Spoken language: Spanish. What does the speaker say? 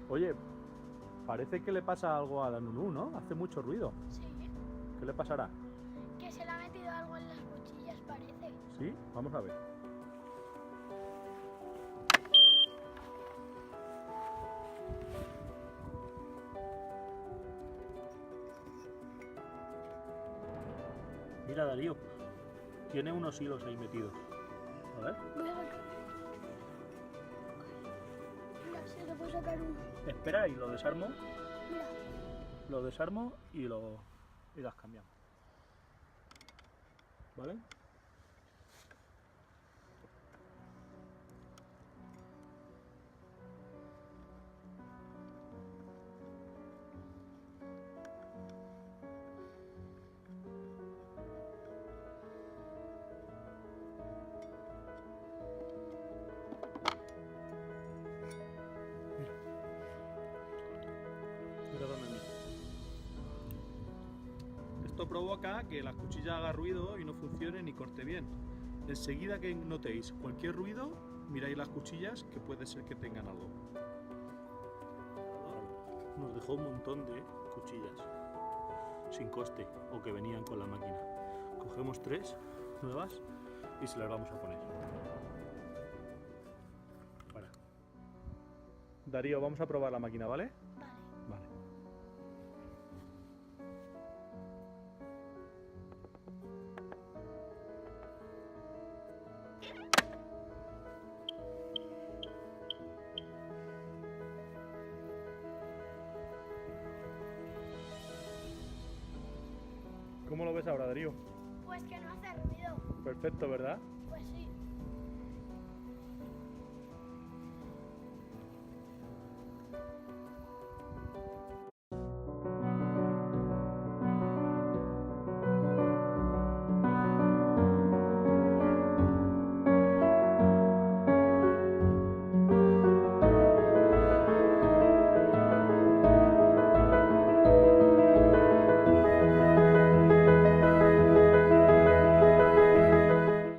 Oye, parece que le pasa algo a la Nunú, ¿no? Hace mucho ruido. Sí, ¿Qué le pasará? que se le ha metido algo en las cuchillas, parece. ¿Sí? Vamos a ver. Mira, Darío, tiene unos hilos ahí metidos. A ver. Voy a sacar. Mira, se le puede sacar uno. Espera y lo desarmo. Mira, Lo desarmo y las cambiamos. ¿Vale? Grábame a mí. Esto provoca que la cuchilla haga ruido y no funcione ni corte bien. Enseguida que notéis cualquier ruido, miráis las cuchillas que puede ser que tengan algo. Nos dejó un montón de cuchillas sin coste o que venían con la máquina. Cogemos 3 nuevas y se las vamos a poner. Para. Darío, vamos a probar la máquina, ¿vale? vale. Vale. ¿Cómo lo ves ahora, Darío? Pues que no hace ruido. Perfecto, ¿verdad?